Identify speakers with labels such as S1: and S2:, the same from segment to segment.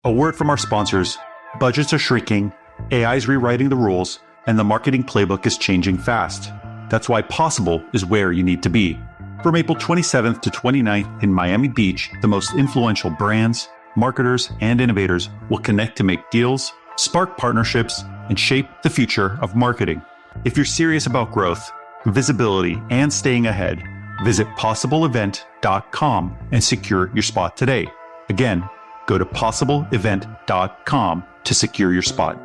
S1: A word from our sponsors: budgets are shrinking, AI is rewriting the rules, and the marketing playbook is changing fast. That's why Possible is where you need to be. From April 27th to 29th in Miami Beach, the most influential brands, marketers, and innovators will connect to make deals, spark partnerships, and shape the future of marketing. If you're serious about growth, visibility, and staying ahead, visit possibleevent.com and secure your spot today. Again, go to possibleevent.com to secure your spot.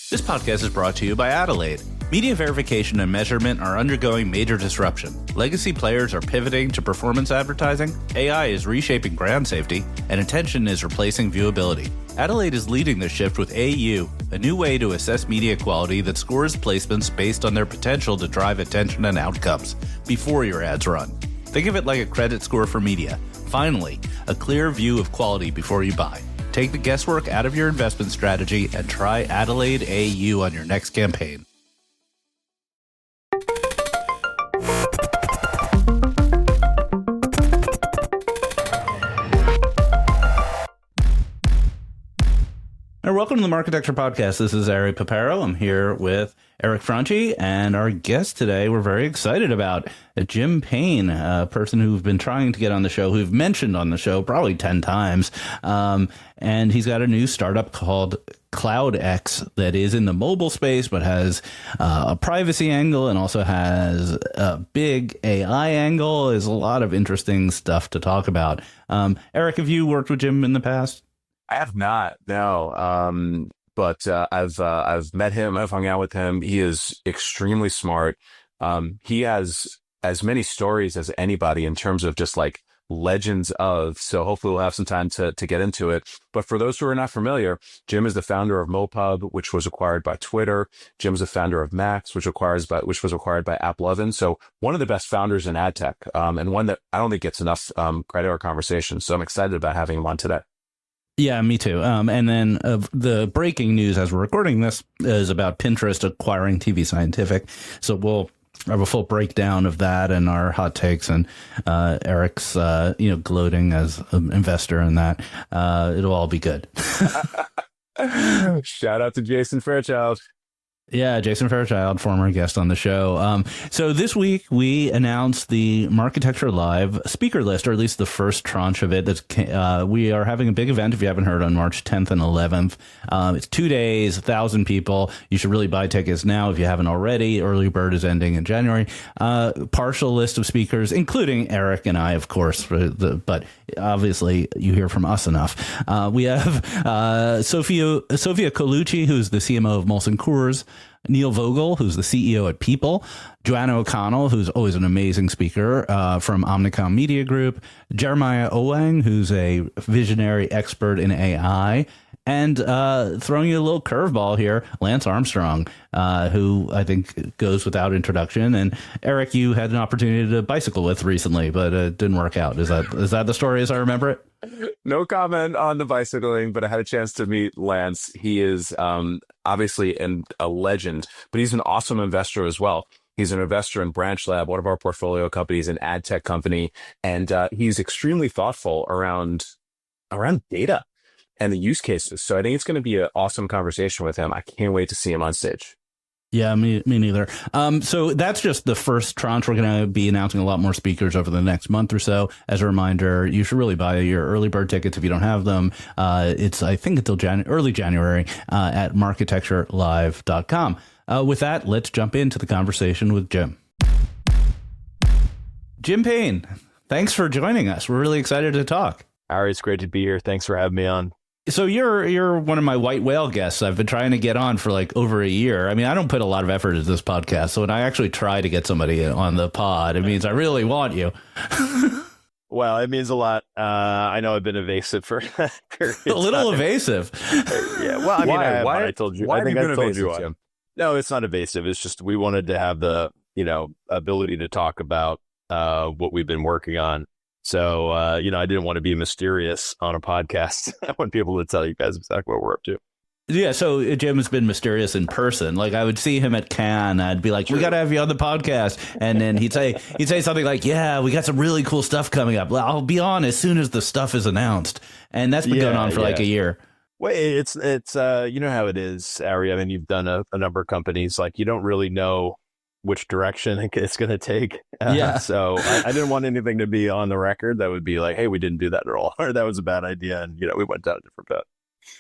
S2: This podcast is brought to you by Adelaide. Media verification and measurement are undergoing major disruption. Legacy players are pivoting to performance advertising, AI is reshaping brand safety, and attention is replacing viewability. Adelaide is leading this shift with AU, a new way to assess media quality that scores placements based on their potential to drive attention and outcomes before your ads run. Think of it like a credit score for media. Finally, a clear view of quality before you buy. Take the guesswork out of your investment strategy and try Adelaide AU on your next campaign. And welcome to the Marketecture Podcast. This is Ari Paparo. I'm here with Eric Franchi, and our guest today we're very excited about, Jim Payne, a person who've been trying to get on the show, who've mentioned on the show probably 10 times. And he's got a new startup called CloudX that is in the mobile space, but has a privacy angle and also has a big AI angle. There's a lot of interesting stuff to talk about. Eric, have you worked with Jim in the past?
S3: I have not, no. But I've met him. I've hung out with him. He is extremely smart. He has as many stories as anybody in terms of just like legends of. So hopefully we'll have some time to get into it. But for those who are not familiar, Jim is the founder of MoPub, which was acquired by Twitter. Jim's the founder of Max, which was acquired by AppLovin. So one of the best founders in ad tech, and one that I don't think gets enough credit or conversation. So I'm excited about having him on today.
S2: Yeah, me too. And then the breaking news as we're recording this is about Pinterest acquiring tvScientific. So we'll have a full breakdown of that and our hot takes and Eric's gloating as an investor in that. It'll all be good.
S3: Shout out to Jason Fairchild.
S2: Yeah, Jason Fairchild, former guest on the show. So this week we announced the Marketecture Live speaker list, or at least the first tranche of it. We are having a big event, if you haven't heard, on March 10th and 11th. It's 2 days, 1,000 people. You should really buy tickets now if you haven't already. Early bird is ending in January. Partial list of speakers, including Eric and I, of course, but obviously you hear from us enough. We have Sophia Colucci, who's the CMO of Molson Coors, Neil Vogel, who's the CEO at People, Joanna O'Connell, who's always an amazing speaker from Omnicom Media Group, Jeremiah Owang, who's a visionary expert in AI, and throwing you a little curveball here, Lance Armstrong, who I think goes without introduction. And Eric, you had an opportunity to bicycle with recently, but it didn't work out. Is that the story as I remember it?
S3: No comment on the bicycling, but I had a chance to meet Lance. He is obviously a legend, but he's an awesome investor as well. He's an investor in Branch Lab, one of our portfolio companies, an ad tech company, and he's extremely thoughtful around data and the use cases. So I think it's going to be an awesome conversation with him. I can't wait to see him on stage.
S2: Yeah, me neither. So that's just the first tranche. We're going to be announcing a lot more speakers over the next month or so. As a reminder, you should really buy your early bird tickets if you don't have them. It's, I think, until early January at marketecturelive.com. With that, let's jump into the conversation with Jim. Jim Payne, thanks for joining us. We're really excited to talk.
S4: Ari, it's great to be here. Thanks for having me on.
S2: So you're one of my white whale guests. I've been trying to get on for like over a year. I mean, I don't put a lot of effort into this podcast. So when I actually try to get somebody on the pod, it means I really want you.
S4: Well, it means a lot. I know I've been evasive for a
S2: little evasive.
S4: Yeah. Well, I mean,
S3: why
S4: I told you.
S3: Why
S4: I think
S3: have you
S4: I
S3: been
S4: told you.
S3: evasive, Jim?
S4: No, it's not evasive. It's just we wanted to have the ability to talk about what we've been working on. So, I didn't want to be mysterious on a podcast. I want people to tell you guys exactly what we're up to.
S2: Yeah, so Jim has been mysterious in person. Like I would see him at Cannes, I'd be like, "We got to have you on the podcast," and then he'd say something like, "Yeah, we got some really cool stuff coming up. I'll be on as soon as the stuff is announced," and that's been going on for like a year.
S4: Well, it's you know how it is, Ari. I mean, you've done a number of companies. Like you don't really know which direction it's going to take. So I didn't want anything to be on the record that would be like, "Hey, we didn't do that at all," or "That was a bad idea," and we went down a different path.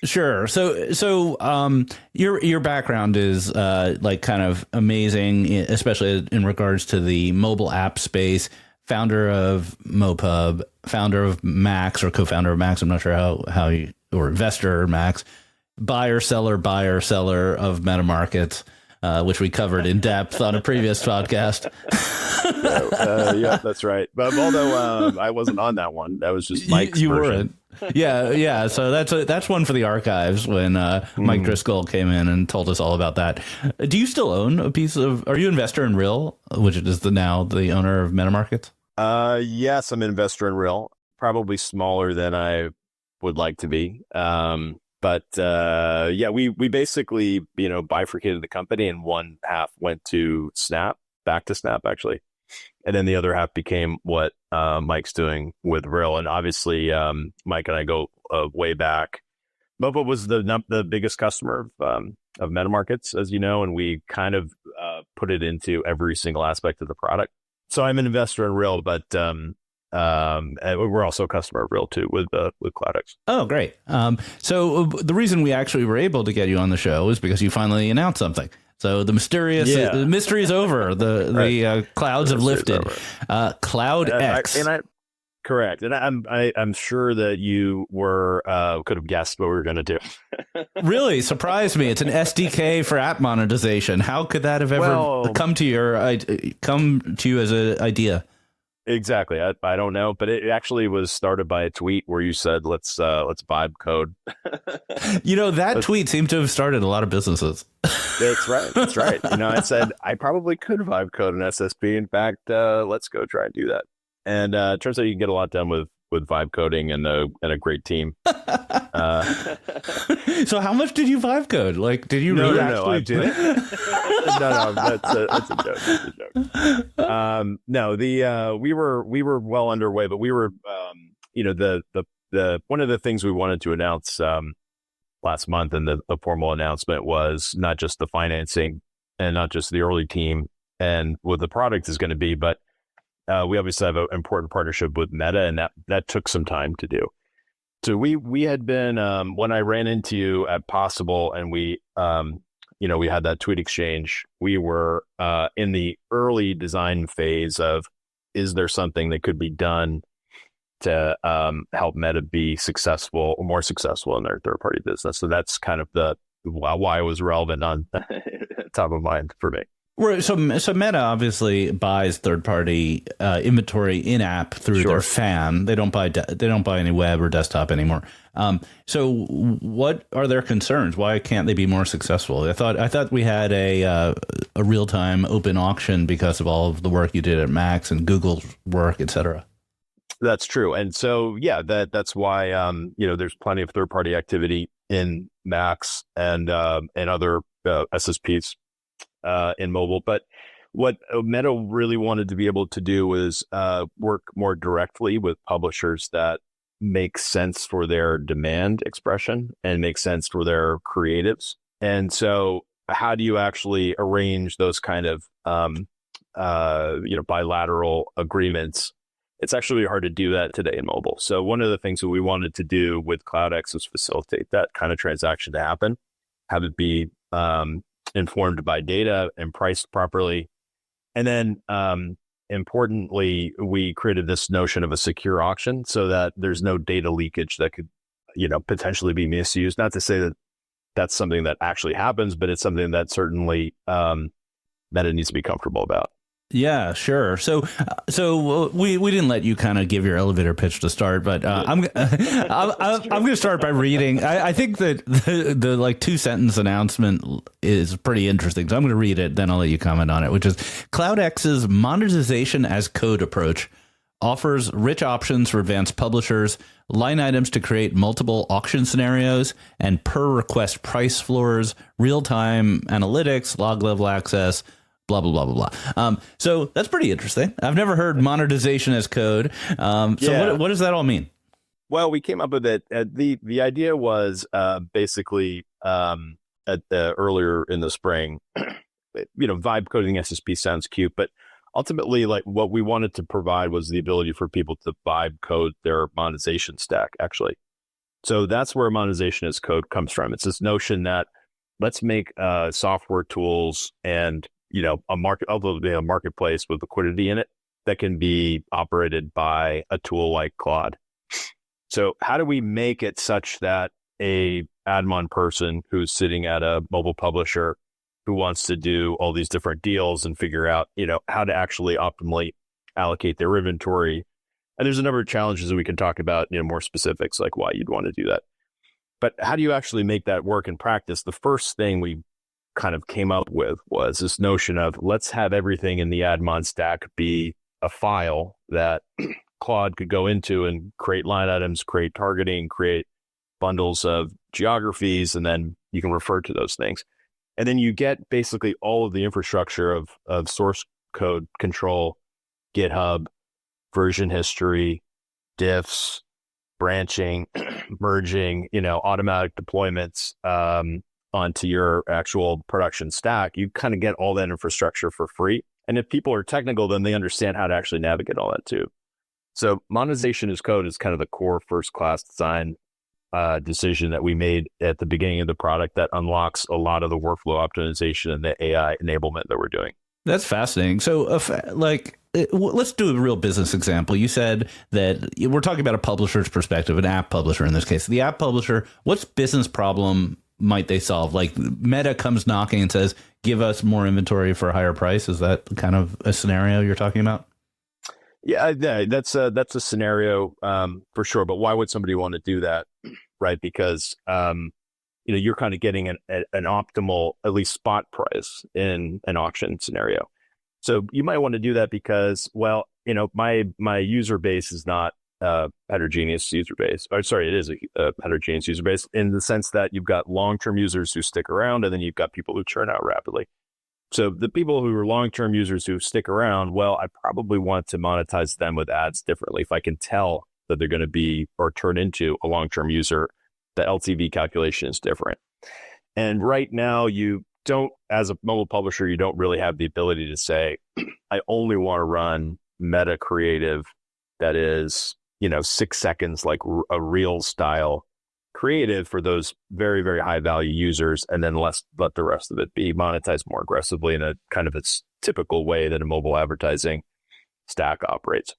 S2: Sure. So your background is like kind of amazing, especially in regards to the mobile app space. Founder of MoPub, founder of Max, or co-founder of Max. I'm not sure how you, or investor in Max, buyer seller of MetaMarkets, which we covered in depth on a previous podcast.
S4: Yeah, that's right. But although I wasn't on that one, that was just Mike's
S2: you
S4: version.
S2: Weren't. Yeah. So that's one for the archives when Mike Driscoll came in and told us all about that. Do you still own a piece of? Are you an investor in Real, which is now the owner of MetaMarkets?
S4: Yes, I'm an investor in Real. Probably smaller than I would like to be. But we basically bifurcated the company, and one half went to Snap, back to Snap actually. And then the other half became what Mike's doing with Real. And obviously, Mike and I go way back. MoPub was the biggest customer of MetaMarkets, as you know, and we kind of put it into every single aspect of the product. So I'm an investor in Real, but we're also a customer of Real too with CloudX.
S2: Oh, great. So the reason we actually were able to get you on the show is because you finally announced something. So the mystery is over. The clouds have lifted. CloudX.
S4: Correct. And I'm sure that you could have guessed what we were going to do.
S2: Really surprised me. It's an SDK for app monetization. How could that have ever come to you as an idea?
S4: Exactly. I don't know, but it actually was started by a tweet where you said, let's vibe code.
S2: That tweet seemed to have started a lot of businesses.
S4: That's right. I said I probably could vibe code an SSP. In fact, let's go try and do that. And it turns out you can get a lot done with vibe coding and a great team.
S2: So how much did you vibe code? Like, did you really actually do it?
S4: No, that's a joke. That's a joke. We were well underway, but we were, the one of the things we wanted to announce last month, and the formal announcement was not just the financing and not just the early team and what the product is going to be, but we obviously have an important partnership with Meta, and that took some time to do. So we had been when I ran into you at Possible, and we had that tweet exchange. We were in the early design phase of, is there something that could be done to help Meta be successful or more successful in their third party business? So that's kind of why it was relevant on top of mind for me.
S2: So Meta obviously buys third-party inventory in-app through their FAM. They don't buy any web or desktop anymore. So what are their concerns? Why can't they be more successful? I thought we had a real-time open auction because of all of the work you did at Max and Google's work, et cetera.
S4: That's true, and so that's why there's plenty of third-party activity in Max and other SSPs. In mobile. But what Meta really wanted to be able to do was work more directly with publishers that make sense for their demand expression and make sense for their creatives. And so how do you actually arrange those kind of bilateral agreements? It's actually really hard to do that today in mobile. So one of the things that we wanted to do with CloudX was facilitate that kind of transaction to happen, have it be informed by data and priced properly. And then importantly, we created this notion of a secure auction so that there's no data leakage that could, potentially be misused. Not to say that that's something that actually happens, but it's something that certainly Meta needs to be comfortable about.
S2: Yeah, sure. So we didn't let you kind of give your elevator pitch to start, but I'm going to start by reading. I think that the like 2-sentence announcement is pretty interesting. So I'm going to read it, then I'll let you comment on it, which is CloudX's monetization as code approach offers rich options for advanced publishers, line items to create multiple auction scenarios, and per request price floors, real-time analytics, log level access, blah, blah, blah, blah, blah. So that's pretty interesting. I've never heard monetization as code. What does that all mean?
S4: Well, we came up with it. The idea was basically earlier in the spring, vibe coding SSP sounds cute, but ultimately, like what we wanted to provide was the ability for people to vibe code their monetization stack, actually. So that's where monetization as code comes from. It's this notion that let's make software tools and a marketplace with liquidity in it that can be operated by a tool like Claude. So how do we make it such that a admon person who's sitting at a mobile publisher who wants to do all these different deals and figure out, how to actually optimally allocate their inventory? And there's a number of challenges that we can talk about, more specifics, like why you'd want to do that. But how do you actually make that work in practice? The first thing we kind of came up with was this notion of let's have everything in the admon stack be a file that Claude could go into and create line items, create targeting, create bundles of geographies, and then you can refer to those things. And then you get basically all of the infrastructure of source code control, GitHub, version history, diffs, branching, merging, automatic deployments onto your actual production stack. You kind of get all that infrastructure for free. And if people are technical, then they understand how to actually navigate all that too. So monetization as code is kind of the core first-class design decision that we made at the beginning of the product that unlocks a lot of the workflow optimization and the AI enablement that we're doing.
S2: That's fascinating. So, let's do a real business example. You said that we're talking about a publisher's perspective, an app publisher in this case. The app publisher, what business problem might they solve? Like Meta comes knocking and says, give us more inventory for a higher price. Is that kind of a scenario you're talking about?
S4: Yeah, that's a scenario for sure. But why would somebody want to do that, right? Because you're kind of getting an optimal, at least spot price in an auction scenario. So you might want to do that because, my user base is not a heterogeneous user base. Or sorry, it is a heterogeneous user base in the sense that you've got long-term users who stick around, and then you've got people who churn out rapidly. So the people who are long-term users who stick around, I probably want to monetize them with ads differently. If I can tell that they're going to be or turn into a long-term user, the LTV calculation is different. And right now, you don't, as a mobile publisher, you don't really have the ability to say, I only want to run meta creative that is, 6 seconds, like a reel style creative for those very, very high value users, and then let the rest of it be monetized more aggressively in a kind of its typical way that a mobile advertising stack operates.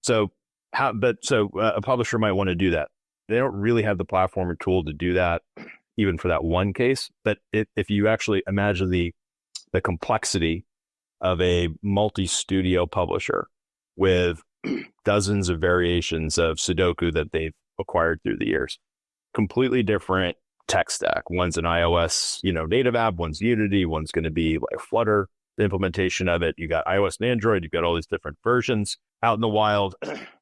S4: So a publisher might want to do that. They don't really have the platform or tool to do that, even for that one case. But if you actually imagine the complexity of a multi-studio publisher with dozens of variations of Sudoku that they've acquired through the years, completely different tech stack. One's an iOS, native app. One's Unity. One's going to be like Flutter, the implementation of it. You got iOS and Android. You've got all these different versions out in the wild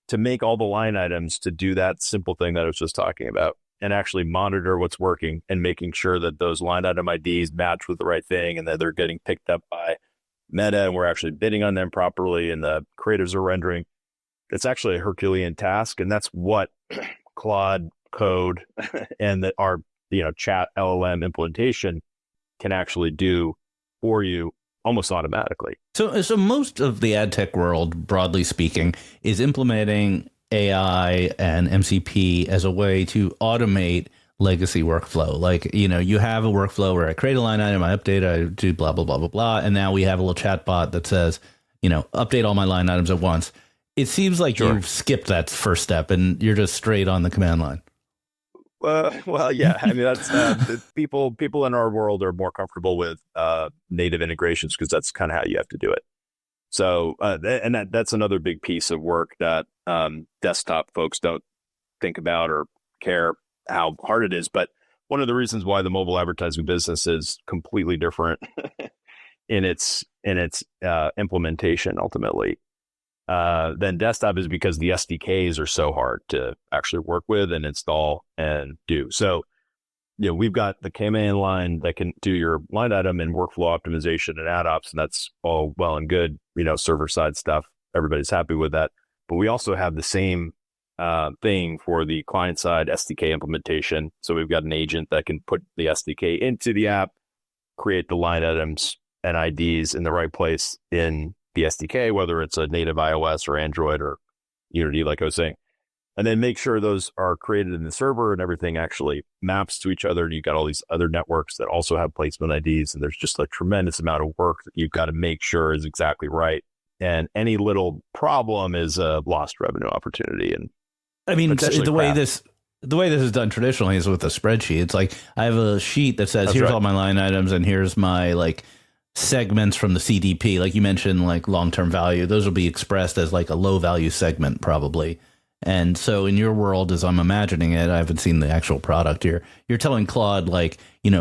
S4: to make all the line items to do that simple thing that I was just talking about and actually monitor what's working and making sure that those line item IDs match with the right thing and that they're getting picked up by Meta and we're actually bidding on them properly and the creators are rendering. It's actually a Herculean task. And that's what Claude Code and our chat LLM implementation can actually do for you almost automatically.
S2: So most of the ad tech world, broadly speaking, is implementing AI and MCP as a way to automate legacy workflow. Like, you have a workflow where I create a line item, I update, I do blah, blah, blah, blah, blah. And now we have a little chat bot that says, update all my line items at once. It seems like you've skipped that first step and you're just straight on the command line.
S4: Yeah. I mean, that's people in our world are more comfortable with native integrations because that's kind of how you have to do it. So, and that's another big piece of work that desktop folks don't think about or care how hard it is. But one of the reasons why the mobile advertising business is completely different in its implementation ultimately Then desktop is because the SDKs are so hard to actually work with and install and do. So, we've got the command line that can do your line item and workflow optimization and ad ops, and that's all well and good, server side stuff. Everybody's happy with that. But we also have the same thing for the client side SDK implementation. So we've got an agent that can put the SDK into the app, create the line items and IDs in the right place in the SDK, whether it's a native iOS or Android or Unity, like I was saying, and then make sure those are created in the server and everything actually maps to each other. And you've got all these other networks that also have placement IDs. And there's just a tremendous amount of work that you've got to make sure is exactly right. And any little problem is a lost revenue opportunity. And
S2: I mean, the way this is done traditionally is with a spreadsheet. It's like I have a sheet that says, here's all my line items and here's my segments from the CDP. Like you mentioned, like long-term value, those will be expressed as like a low value segment probably. And so in your world, as I'm imagining it, I haven't seen the actual product here. You're telling Claude,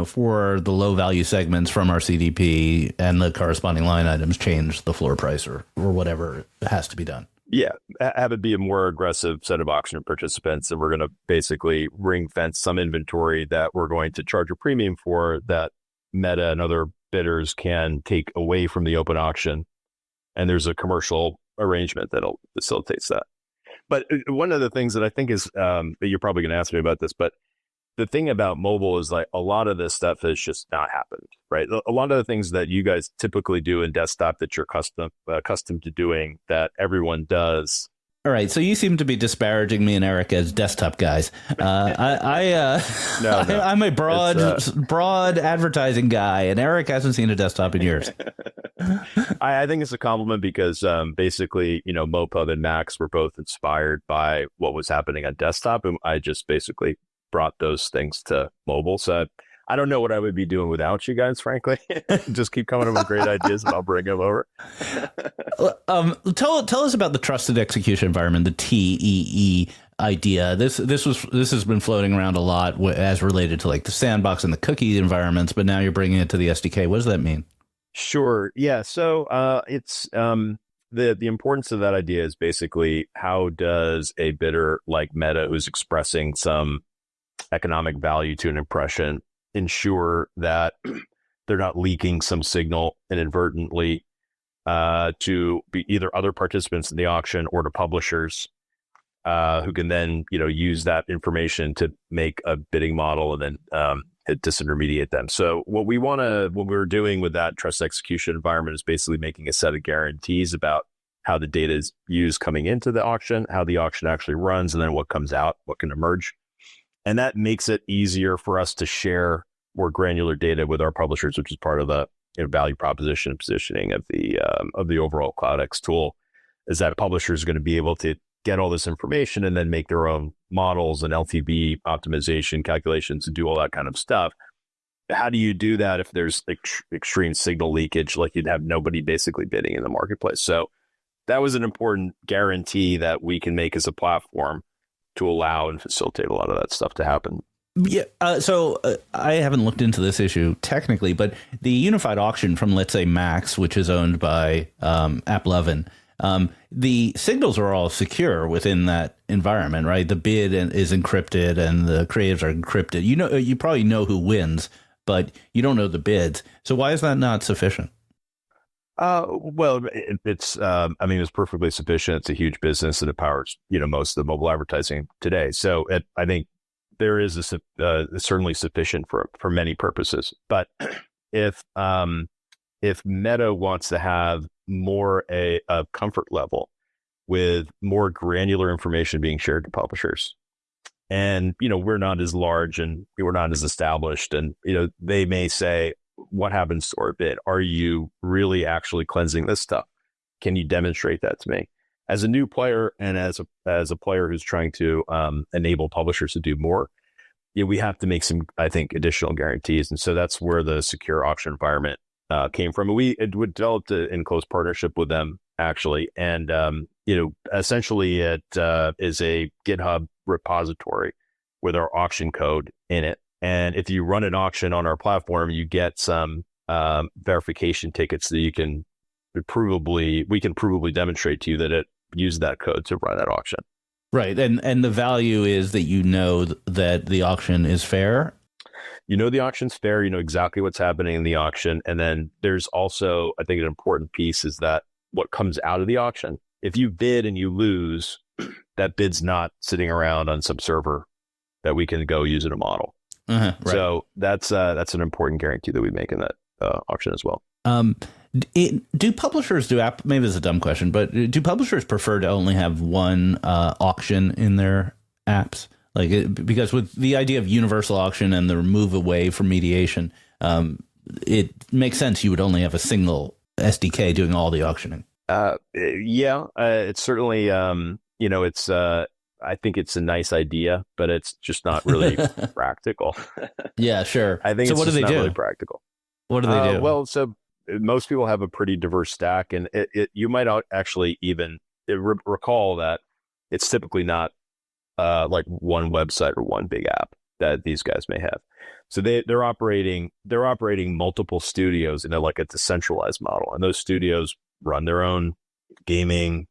S2: for the low value segments from our CDP and the corresponding line items, change the floor price or whatever has to be done.
S4: Yeah, have it be a more aggressive set of auction participants. And we're going to basically ring fence some inventory that we're going to charge a premium for that Meta and other bidders can take away from the open auction. And there's a commercial arrangement that'll facilitate that. But one of the things that I think is, you're probably going to ask me about this, but the thing about mobile is a lot of this stuff has just not happened, right? A lot of the things that you guys typically do in desktop that you're accustomed to doing that everyone does.
S2: All right, so you seem to be disparaging me and Eric as desktop guys. I'm a broad advertising guy, and Eric hasn't seen a desktop in years.
S4: I think it's a compliment because basically, MoPub and MAX were both inspired by what was happening on desktop, and I just basically brought those things to mobile. So I don't know what I would be doing without you guys, frankly. Just keep coming up with great ideas and I'll bring them over.
S2: Tell us about the trusted execution environment, the TEE idea. This has been floating around a lot as related to the sandbox and the cookie environments, but now you're bringing it to the SDK. What does that mean?
S4: Sure. Yeah. So it's the importance of that idea is basically how does a bidder like Meta, who's expressing some economic value to an impression, ensure that they're not leaking some signal inadvertently to be either other participants in the auction or to publishers who can then use that information to make a bidding model and then disintermediate them. So what we're doing with that trust execution environment is basically making a set of guarantees about how the data is used coming into the auction, how the auction actually runs, and then what comes out, what can emerge. And that makes it easier for us to share more granular data with our publishers, which is part of the value proposition and positioning of the overall CloudX tool, is that publishers are going to be able to get all this information and then make their own models and LTV optimization calculations and do all that kind of stuff. How do you do that if there's extreme signal leakage, like you'd have nobody basically bidding in the marketplace? So that was an important guarantee that we can make as a platform to allow and facilitate a lot of that stuff to happen.
S2: Yeah. So I haven't looked into this issue technically, but the unified auction from, let's say, Max, which is owned by AppLovin, the signals are all secure within that environment, right? The bid is encrypted and the creatives are encrypted. You probably know who wins, but you don't know the bids. So why is that not sufficient?
S4: Well, it's perfectly sufficient. It's a huge business and it powers, most of the mobile advertising today. So I think there is certainly sufficient for many purposes. But if Meta wants to have more a comfort level with more granular information being shared to publishers, and, we're not as large and we're not as established, and, they may say, what happens to our bid? Are you really actually cleansing this stuff? Can you demonstrate that to me? As a new player and as a player who's trying to enable publishers to do more, we have to make some, I think, additional guarantees. And so that's where the secure auction environment came from. And we developed it in close partnership with them, actually. And, essentially it is a GitHub repository with our auction code in it. And if you run an auction on our platform, you get some verification tickets that we can provably demonstrate to you that it use that code to run that auction.
S2: Right. And the value is that that the auction is fair.
S4: You know the auction's fair. You know exactly what's happening in the auction. And then there's also, I think, an important piece is that what comes out of the auction. If you bid and you lose, that bid's not sitting around on some server that we can go use in a model.
S2: Right.
S4: So that's an important guarantee that we make in that auction as well.
S2: Do publishers maybe this is a dumb question, but do publishers prefer to only have one auction in their apps? Because with the idea of universal auction and the move away from mediation, it makes sense you would only have a single SDK doing all the auctioning.
S4: It's certainly, it's, I think it's a nice idea, but it's just not really practical.
S2: Yeah, sure.
S4: I think
S2: so.
S4: It's
S2: What do they
S4: not
S2: do?
S4: Really practical.
S2: What do they do?
S4: Well, so most people have a pretty diverse stack, and you might actually even recall that it's typically not like one website or one big app that these guys may have. So they're operating multiple studios in a decentralized model, and those studios run their own gaming,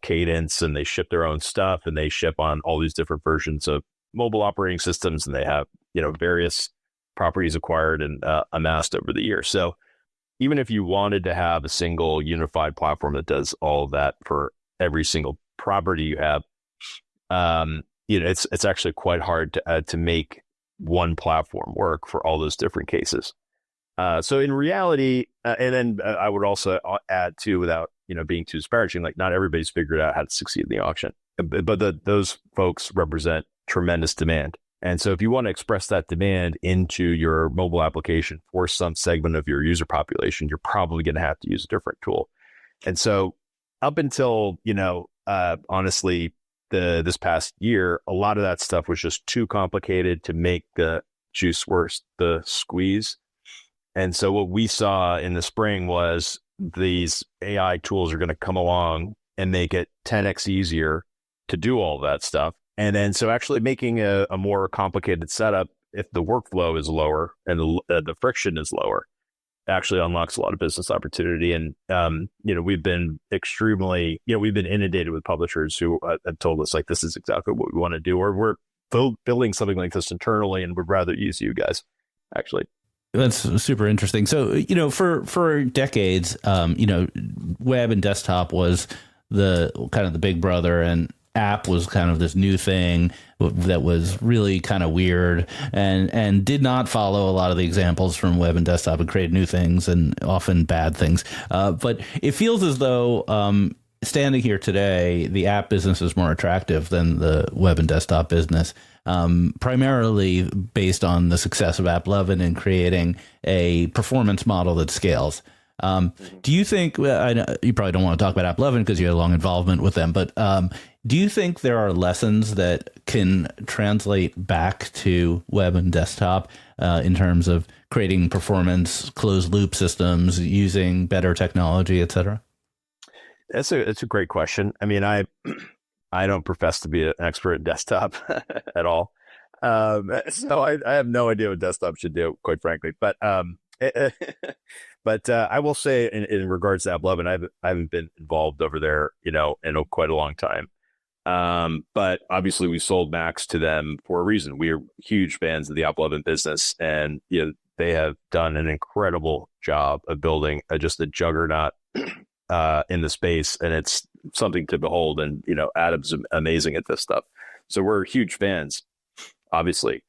S4: cadence, and they ship their own stuff, and they ship on all these different versions of mobile operating systems, and they have various properties acquired and amassed over the years. So even if you wanted to have a single unified platform that does all of that for every single property you have, it's actually quite hard to make one platform work for all those different cases. So in reality, and then I would also add too, without being too disparaging, not everybody's figured out how to succeed in the auction, but those folks represent tremendous demand. And so if you want to express that demand into your mobile application for some segment of your user population, you're probably going to have to use a different tool. And so up until, honestly, this past year, a lot of that stuff was just too complicated to make the juice worth the squeeze. And so what we saw in the spring was these AI tools are going to come along and make it 10x easier to do all that stuff. And then so actually making a more complicated setup, if the workflow is lower and the friction is lower, actually unlocks a lot of business opportunity. And, we've been we've been inundated with publishers who have told us this is exactly what we want to do, or we're building something like this internally and would rather use you guys, actually.
S2: That's super interesting. So, for decades, web and desktop was the kind of the big brother, and app was kind of this new thing that was really kind of weird and did not follow a lot of the examples from web and desktop and create new things and often bad things. But it feels as though standing here today, the app business is more attractive than the web and desktop business, primarily based on the success of AppLovin in creating a performance model that scales. Do you think, I know you probably don't want to talk about AppLovin because you had a long involvement with them, but do you think there are lessons that can translate back to web and desktop in terms of creating performance, closed loop systems, using better technology, et cetera?
S4: It's a great question. I mean, I don't profess to be an expert at desktop at all. So I have no idea what desktop should do, quite frankly. But I will say in regards to AppLovin, I haven't been involved over there, in quite a long time. But obviously we sold Max to them for a reason. We are huge fans of the AppLovin business, and they have done an incredible job of building just a juggernaut in the space, and it's something to behold. And Adam's amazing at this stuff, so we're huge fans, obviously.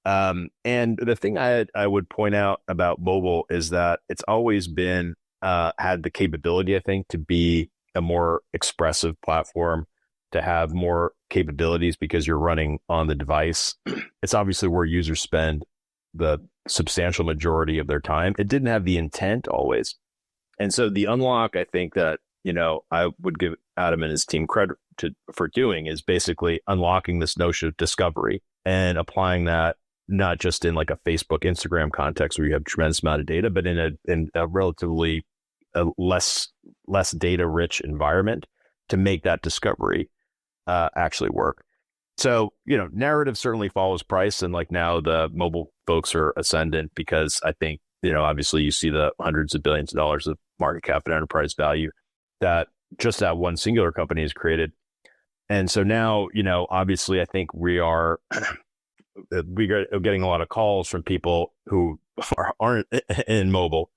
S4: And the thing I would point out about mobile is that it's always been had the capability, I think, to be a more expressive platform, to have more capabilities because you're running on the device. It's obviously where users spend the substantial majority of their time. It didn't have the intent always. And so the unlock, I think that, I would give Adam and his team credit for doing is basically unlocking this notion of discovery and applying that not just in a Facebook, Instagram context where you have a tremendous amount of data, but in a relatively less data rich environment to make that discovery actually work. So, narrative certainly follows price. And now the mobile folks are ascendant because I think, obviously you see the hundreds of billions of dollars of market cap and enterprise value that just that one singular company has created. And so now, obviously, I think we are getting a lot of calls from people who aren't in mobile,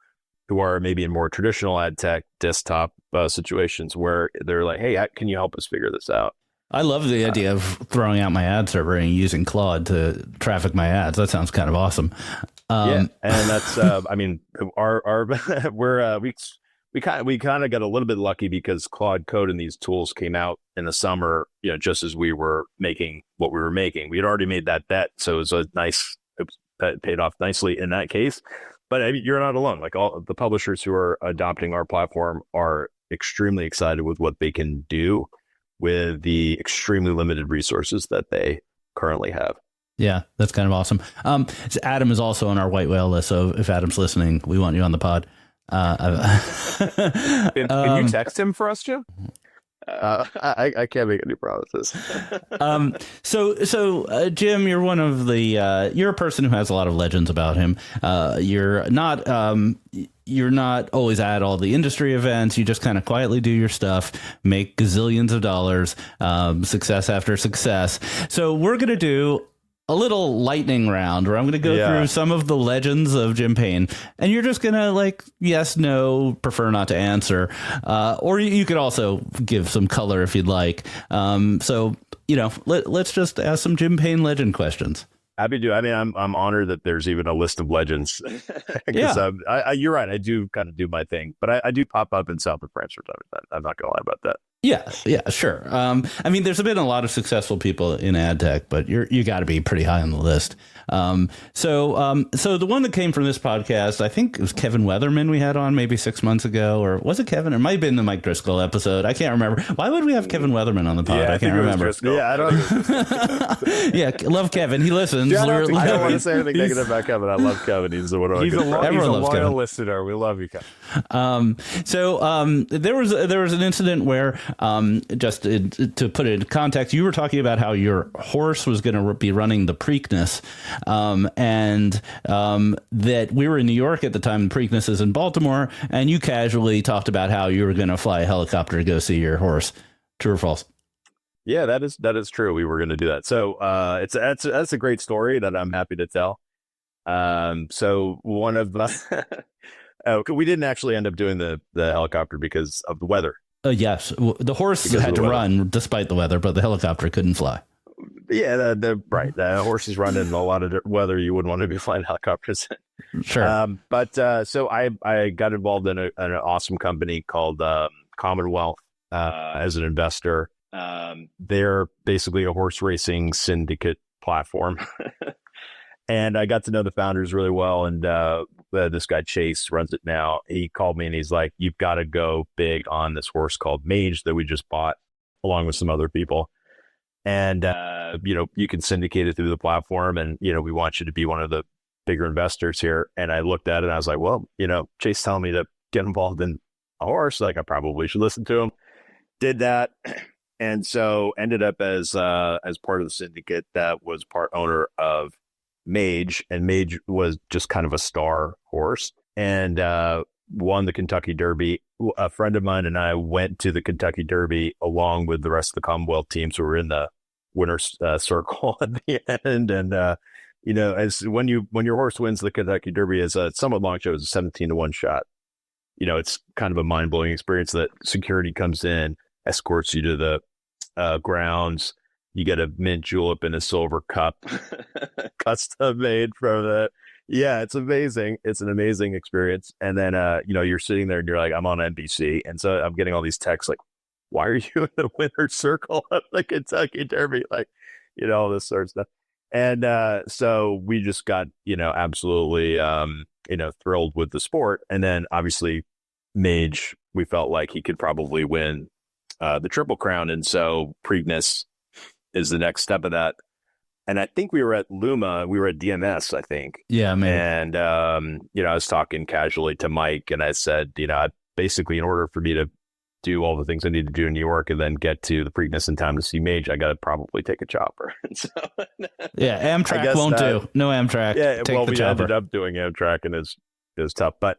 S4: who are maybe in more traditional ad tech desktop situations where they're like, hey, can you help us figure this out?
S2: I love the idea of throwing out my ad server and using Claude to traffic my ads. That sounds kind of awesome.
S4: Yeah, and that's I mean, we kind of got a little bit lucky because Claude Code and these tools came out in the summer, just as we were making what we were making. We had already made that bet, so it was that paid off nicely in that case. But I mean, you're not alone. Like, all the publishers who are adopting our platform are extremely excited with what they can do with the extremely limited resources that they currently have.
S2: Yeah, that's kind of awesome. So Adam is also on our white whale list, so if Adam's listening, we want you on the pod.
S3: Can you text him for us, Jim?
S4: I can't make any promises.
S2: So Jim, you're one of the you're a person who has a lot of legends about him. You're not always at all the industry events. You just kind of quietly do your stuff, make gazillions of dollars, success after success. So we're gonna do a little lightning round where I'm going to go through some of the legends of Jim Payne, and you're just going to like, yes, no, prefer not to answer. Or you could also give some color if you'd like. So, let's just ask some Jim Payne legend questions.
S4: Happy to. I mean, I'm honored that there's even a list of legends.
S2: Yeah.
S4: You're right. I do kind of do my thing, but I do pop up in South of France from time to time. I'm not going to lie about that.
S2: Yeah, sure. I mean, there's been a lot of successful people in ad tech, but you got to be pretty high on the list. So the one that came from this podcast, I think it was Kevin Weatherman we had on maybe 6 months ago, or was it Kevin? It might have been the Mike Driscoll episode. I can't remember. Why would we have Kevin Weatherman on the pod? I can't remember.
S4: Yeah, I don't.
S2: Yeah, love Kevin. He listens.
S4: I don't want to say anything negative about Kevin. I love Kevin. He's a loyal listener. We love you, Kevin.
S2: There was an incident where, just to put it in context, you were talking about how your horse was going to be running the Preakness, and that we were in New York at the time. The Preakness is in Baltimore, and you casually talked about how you were going to fly a helicopter to go see your horse. True or false?
S4: Yeah, that is true. We were going to do that. So that's a great story that I'm happy to tell. So one of we didn't actually end up doing the helicopter because of the weather.
S2: Yes, the horse had to run despite the weather, but the helicopter couldn't fly.
S4: Yeah, right. The horse is running in a lot of weather. You wouldn't want to be flying helicopters.
S2: Sure.
S4: So I got involved in an awesome company called Commonwealth as an investor. They're basically a horse racing syndicate platform. And I got to know the founders really well. And this guy, Chase, runs it now. He called me and he's like, you've got to go big on this horse called Mage that we just bought along with some other people. And, you can syndicate it through the platform. And, we want you to be one of the bigger investors here. And I looked at it and I was like, well, Chase telling me to get involved in a horse. Like, I probably should listen to him. Did that. And so ended up as part of the syndicate that was part owner of Mage, and Mage was just kind of a star horse and won the Kentucky Derby. A friend of mine and I went to the Kentucky Derby along with the rest of the Commonwealth teams who were in the winner's circle at the end. And as when your horse wins the Kentucky Derby as a somewhat long show, it's a 17-1 shot. It's kind of a mind blowing experience that security comes in, escorts you to the grounds. You get a mint julep in a silver cup, custom made from that. Yeah, it's amazing. It's an amazing experience. And then, you're sitting there and you're like, I'm on NBC. And so I'm getting all these texts like, why are you in the winner's circle of the Kentucky Derby? Like, all this sort of stuff. And so we just got, absolutely, thrilled with the sport. And then obviously Mage, we felt like he could probably win the Triple Crown. And so Preakness is the next step of that. And I think we were at Luma, we were at DMS, I think.
S2: Yeah, man.
S4: And, I was talking casually to Mike and I said, basically in order for me to do all the things I need to do in New York and then get to the Preakness in time to see Mage, I got to probably take a chopper. So,
S2: yeah, Amtrak won't do. No Amtrak.
S4: Yeah,
S2: take
S4: well,
S2: the
S4: we
S2: chopper.
S4: ended up doing Amtrak and it was tough. But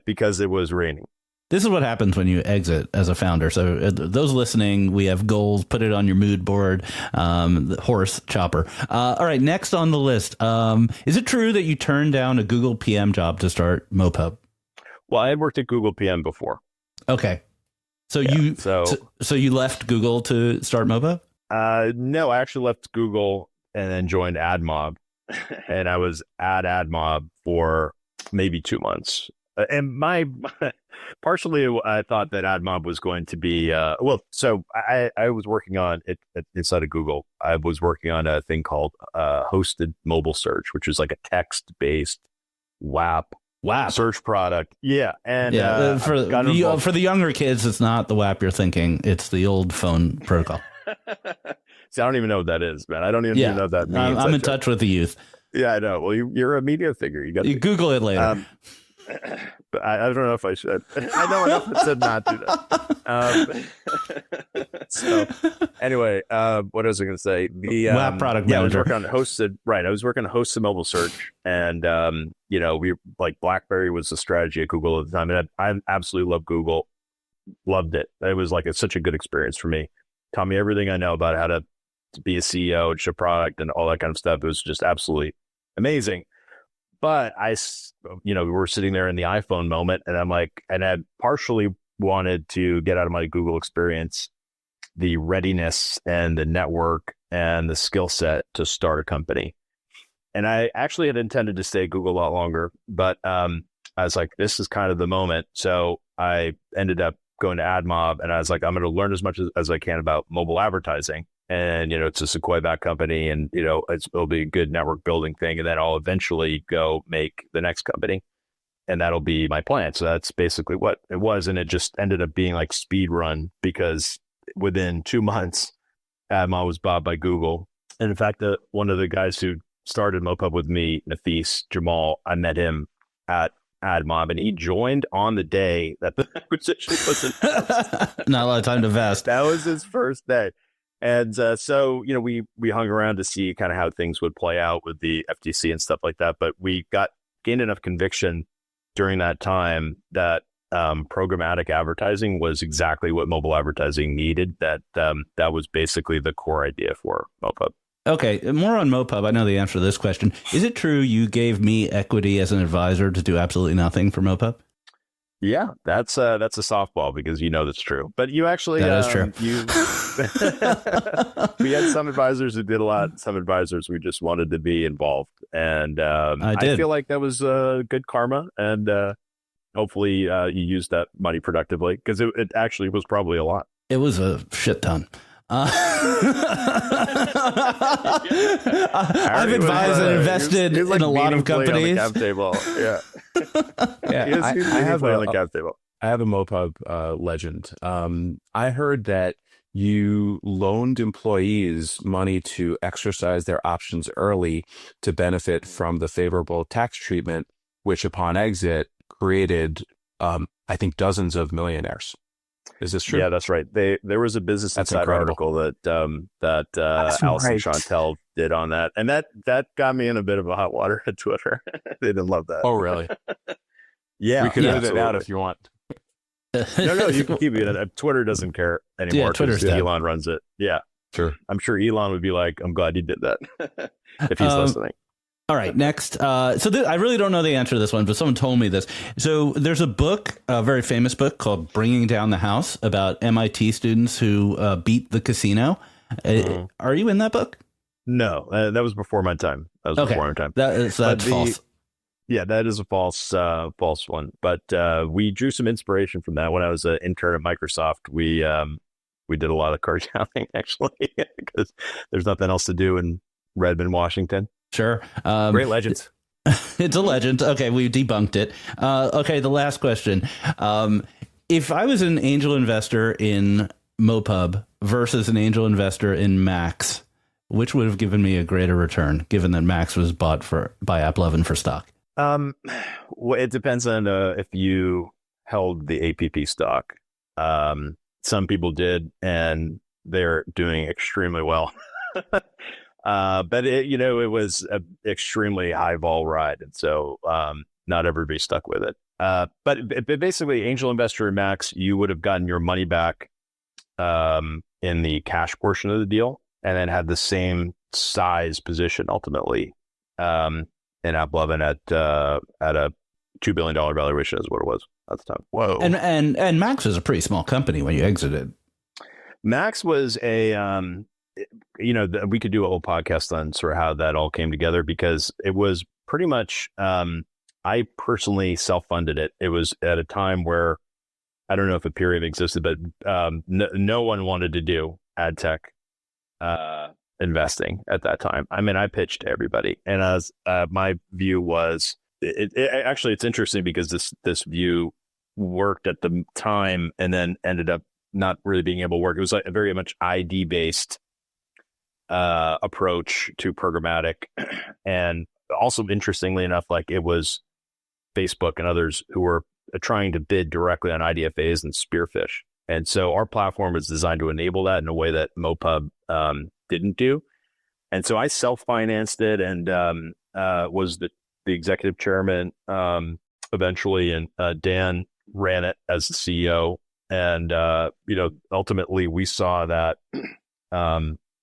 S4: because it was raining.
S2: This is what happens when you exit as a founder. So those listening, we have goals. Put it on your mood board. The horse chopper. All right. Next on the list. Is it true that you turned down a Google PM job to start MoPub?
S4: Well, I had worked at Google PM before.
S2: Okay. So you left Google to start MoPub?
S4: No, I actually left Google and then joined AdMob. And I was at AdMob for maybe 2 months. And partially, I thought that AdMob was going to be, so I was working on it inside of Google. I was working on a thing called hosted mobile search, which is like a text-based WAP search product. Yeah. And
S2: for the younger kids, it's not the WAP you're thinking. It's the old phone protocol.
S4: See, I don't even know what that is, man. I don't even know what that means.
S2: I'm in touch with the youth.
S4: Yeah, I know. Well, you're a media figure. You
S2: Google it later.
S4: But I don't know if I should. I know enough that said not do that. So anyway, what was I going to say? The
S2: WAP product manager.
S4: I was working on hosted. Right, I was working on hosted mobile search, and we like BlackBerry was the strategy at Google at the time, and I absolutely loved Google. Loved it. It was like such a good experience for me. Taught me everything I know about how to be a CEO and ship product and all that kind of stuff. It was just absolutely amazing. But we were sitting there in the iPhone moment, and I'm like, and I partially wanted to get out of my Google experience the readiness and the network and the skill set to start a company. And I actually had intended to stay at Google a lot longer, but I was like, this is kind of the moment. So I ended up going to AdMob, and I was like, I'm going to learn as much as I can about mobile advertising. And, it's a Sequoia-backed company, and, it'll be a good network building thing. And then I'll eventually go make the next company. And that'll be my plan. So that's basically what it was. And it just ended up being like speed run, because within 2 months, AdMob was bought by Google. And in fact, one of the guys who started MoPub with me, Nafis Jamal, I met him at AdMob, and he joined on the day that the acquisition was announced.
S2: Not a lot of time to vest.
S4: That was his first day. And so, we hung around to see kind of how things would play out with the FTC and stuff like that. But we gained enough conviction during that time that programmatic advertising was exactly what mobile advertising needed. That was basically the core idea for MoPub.
S2: Okay, more on MoPub. I know the answer to this question. Is it true you gave me equity as an advisor to do absolutely nothing for MoPub?
S4: Yeah, that's a softball, because that's true. But you actually
S2: that is true.
S4: We had some advisors who did a lot. Some advisors we just wanted to be involved, and I feel like that was good karma. And hopefully you used that money productively, because it actually was probably a lot.
S2: It was a shit ton. I've advised and invested in a lot of companies.
S4: On the cap table. Yeah.
S3: Yeah, I have on the cap table. I have a MoPub legend. I heard that you loaned employees money to exercise their options early to benefit from the favorable tax treatment, which upon exit created, I think, dozens of millionaires. Is this true?
S4: Yeah, that's right. There was a Business Insider article that Allison Chantel did on that, and that got me in a bit of a hot water at Twitter. They didn't love that.
S3: Oh, really?
S4: Yeah,
S3: we can edit it out if you want.
S4: No, you can keep it. Twitter doesn't care anymore.
S2: Yeah, Twitter's dead.
S4: Elon runs it. Yeah,
S3: sure.
S4: I'm sure Elon would be like, "I'm glad you did that," if he's listening.
S2: All right, next. I really don't know the answer to this one, but someone told me this. So there's a book, a very famous book called Bringing Down the House, about MIT students who beat the casino. Are you in that book?
S4: No, that was before my time. That was before my time.
S2: That's false.
S4: Yeah, that is a false one. But we drew some inspiration from that. When I was an intern at Microsoft, we did a lot of card counting, actually, because there's nothing else to do in Redmond, Washington.
S2: Sure.
S3: Great legend.
S2: It's a legend. Okay, we debunked it. Okay, the last question. If I was an angel investor in MoPub versus an angel investor in Max, which would have given me a greater return, given that Max was bought by AppLovin for stock?
S4: Well, it depends on if you held the APP stock. Some people did, and they're doing extremely well. But it was an extremely high vol ride, and so not everybody stuck with it. But basically, angel investor Max, you would have gotten your money back in the cash portion of the deal, and then had the same size position ultimately in AppLovin at a $2 billion valuation is what it was at the time.
S3: Whoa.
S2: And Max was a pretty small company when you exited.
S4: Max was we could do a whole podcast on sort of how that all came together, because it was pretty much, I personally self-funded it. It was at a time where, I don't know if a period existed, but no one wanted to do ad tech investing at that time. I mean, I pitched to everybody, and as my view was, actually, it's interesting because this view worked at the time and then ended up not really being able to work. It was like a very much ID based approach to programmatic, and also interestingly enough, like it was Facebook and others who were trying to bid directly on IDFAs and spearfish. And so our platform was designed to enable that in a way that MoPub didn't do. And so I self-financed it and was the executive chairman eventually, and Dan ran it as the CEO. And ultimately we saw that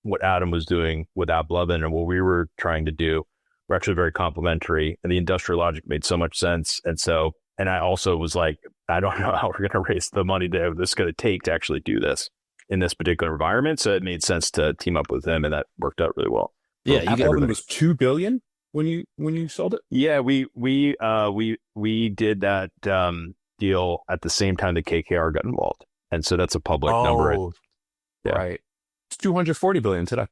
S4: what Adam was doing with AppLovin and what we were trying to do were actually very complementary, and the industrial logic made so much sense. And I also was like, I don't know how we're going to raise the money that this is going to take to actually do this in this particular environment. So it made sense to team up with him, and that worked out really well.
S2: Yeah,
S5: AppLovin was $2 billion when you sold it.
S4: Yeah, we did that deal at the same time that KKR got involved, and so that's a public number.
S5: Yeah. Right, it's $240 billion today.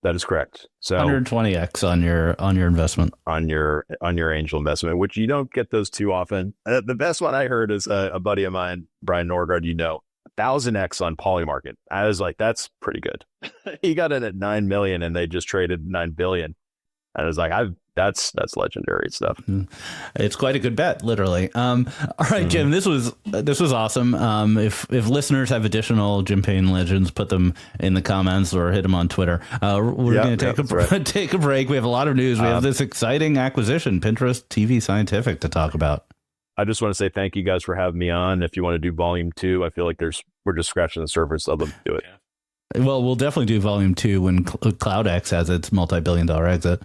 S4: That is correct. So
S2: 120x on your investment,
S4: on your angel investment, which you don't get those too often. The best one I heard is a buddy of mine, Brian Norgard, 1,000x on Polymarket. I was like, that's pretty good. He got in at 9 million and they just traded 9 billion. And I was like, that's legendary stuff.
S2: It's quite a good bet, literally. All right, Jim, this was awesome. If listeners have additional Jim Payne legends, put them in the comments or hit them on Twitter. We're going to take a break. We have a lot of news. We have this exciting acquisition, Pinterest tvScientific, to talk about.
S4: I just want to say thank you guys for having me on. If you want to do volume 2, I feel like we're just scratching the surface of them to do it.
S2: Well, we'll definitely do volume 2 when CloudX has its multi-billion-dollar exit.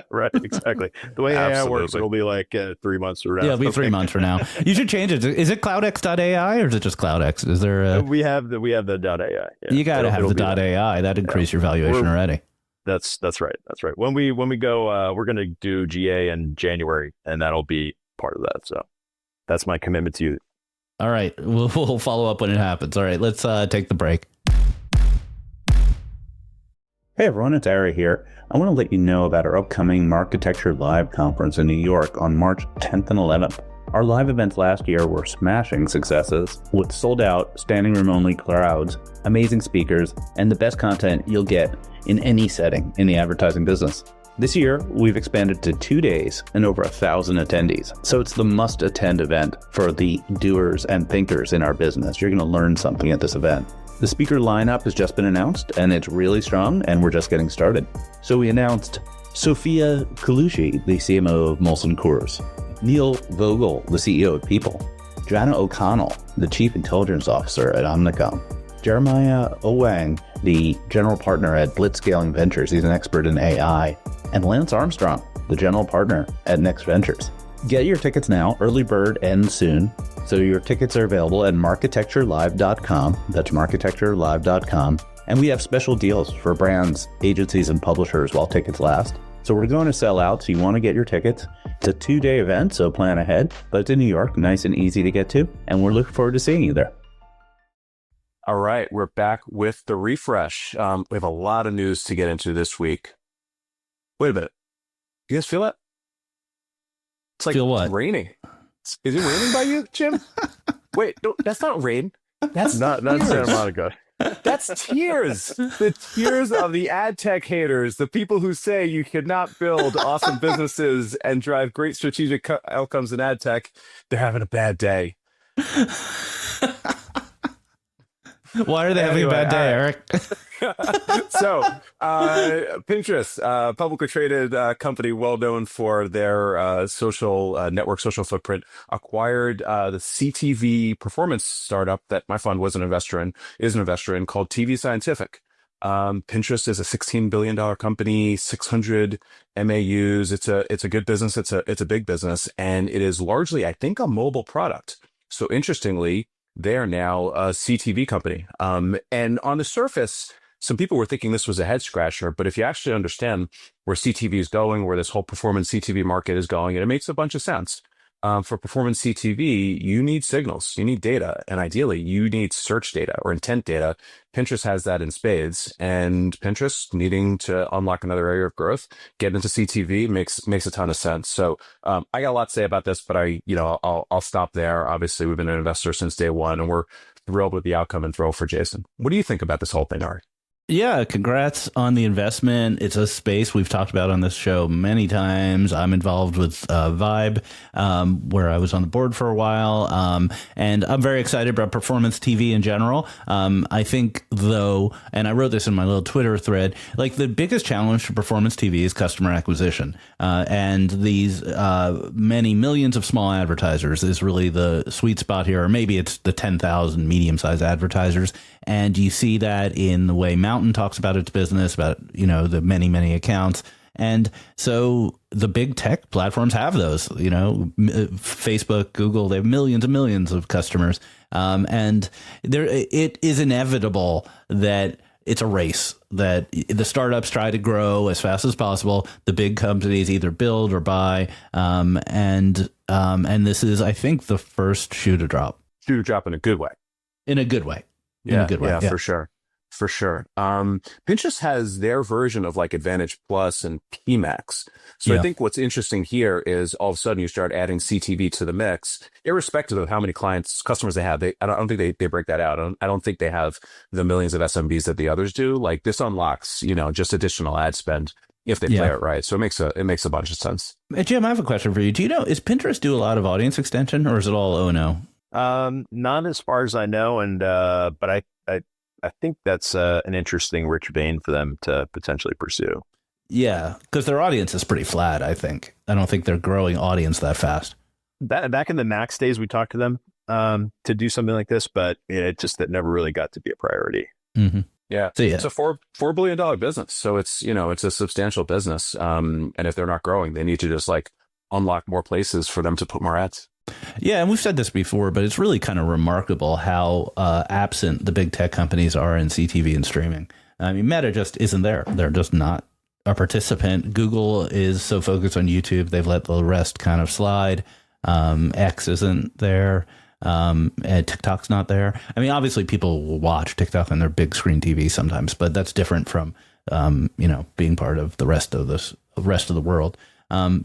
S4: Right, exactly. The way AI works, it'll be like 3 months from now.
S2: Yeah, it'll be 3 months from now. You should change it. Is it CloudX.ai or is it just CloudX? Is there
S4: we have the .ai. Yeah.
S2: You got to have the .ai. That increased your valuation already.
S4: That's right. That's right. When we go, we're going to do GA in January, and that'll be part of that. So that's my commitment to you.
S2: All right, we'll follow up when it happens. All right, let's take the break.
S6: Hey everyone, it's Ari here. I want to let you know about our upcoming Marketecture Live conference in New York on March 10th and 11th. Our live events last year were smashing successes with sold out, standing room only crowds, amazing speakers, and the best content you'll get in any setting in the advertising business. This year, we've expanded to 2 days and over 1,000 attendees. So it's the must-attend event for the doers and thinkers in our business. You're going to learn something at this event. The speaker lineup has just been announced, and it's really strong, and we're just getting started. So we announced Sophia Colucci, the CMO of Molson Coors, Neil Vogel, the CEO of People, Joanna O'Connell, the Chief Intelligence Officer at Omnicom, Jeremiah Owang, the General Partner at Blitzscaling Ventures, he's an expert in AI, and Lance Armstrong, the General Partner at Next Ventures. Get your tickets now. Early bird ends soon. So your tickets are available at marketecturelive.com. That's marketecturelive.com. And we have special deals for brands, agencies, and publishers while tickets last. So we're going to sell out, so you want to get your tickets. It's a 2-day event, so plan ahead. But it's in New York, nice and easy to get to. And we're looking forward to seeing you there.
S3: All right, we're back with the refresh. We have a lot of news to get into this week. Wait a minute. You guys feel that? It's like
S2: feel what?
S3: Raining. Is it raining by you, Jim? Wait, no, that's not rain. That's
S4: not Santa Monica.
S3: That's tears. The tears of the ad tech haters, the people who say you cannot build awesome businesses and drive great strategic outcomes in ad tech. They're having a bad day.
S2: Why are they having a bad day, Eric?
S3: So, Pinterest, publicly traded company, well known for their social network, social footprint, acquired the CTV performance startup that my fund is an investor in, called tvScientific. Pinterest is a $16 billion company, 600 MAUs. It's a good business. It's a big business, and it is largely, I think, a mobile product. So interestingly, they are now a CTV company. And on the surface, some people were thinking this was a head scratcher, but if you actually understand where CTV is going, where this whole performance CTV market is going, and it makes a bunch of sense. For performance CTV, you need signals, you need data, and ideally you need search data or intent data. Pinterest has that in spades, and Pinterest needing to unlock another area of growth, get into CTV makes a ton of sense. So I got a lot to say about this, but I'll stop there. Obviously, we've been an investor since day one, and we're thrilled with the outcome and thrilled for Jason. What do you think about this whole thing, Ari?
S2: Yeah, congrats on the investment. It's a space we've talked about on this show many times. I'm involved with Vibe, where I was on the board for a while, and I'm very excited about performance TV in general. I think, though, and I wrote this in my little Twitter thread, like the biggest challenge to performance TV is customer acquisition, and these many millions of small advertisers is really the sweet spot here, or maybe it's the 10,000 medium-sized advertisers. And you see that in the way Mountain talks about its business, about, the many, many accounts. And so the big tech platforms have those, Facebook, Google, they have millions and millions of customers. And it is inevitable that it's a race, that the startups try to grow as fast as possible. The big companies either build or buy. And this is, I think, the first shoe to drop.
S3: Shoe to drop in a good way.
S2: In a good way.
S3: Yeah, for sure. For sure. Pinterest has their version of like Advantage Plus and PMax. So I think what's interesting here is all of a sudden you start adding CTV to the mix, irrespective of how many customers they have. I don't think they break that out. I don't think they have the millions of SMBs that the others do. Like this unlocks, just additional ad spend if they play it right. So it makes a bunch of sense.
S2: Jim, I have a question for you. Do you know, is Pinterest do a lot of audience extension, or is it all O&O?
S4: Not as far as I know, and but I think that's an interesting rich vein for them to potentially pursue.
S2: Yeah, because their audience is pretty flat, I think. I don't think they're growing audience that fast.
S4: Back in the Max days, we talked to them to do something like this, but that never really got to be a priority.
S2: Mm-hmm.
S3: Yeah. So, it's a $4 billion business, so it's a substantial business. And if they're not growing, they need to just like unlock more places for them to put more ads.
S2: Yeah, and we've said this before, but it's really kind of remarkable how absent the big tech companies are in CTV and streaming. I mean, Meta just isn't there. They're just not a participant. Google is so focused on YouTube, they've let the rest kind of slide. X isn't there. And TikTok's not there. I mean, obviously people will watch TikTok on their big screen TV sometimes, but that's different from, being part of the rest of the world.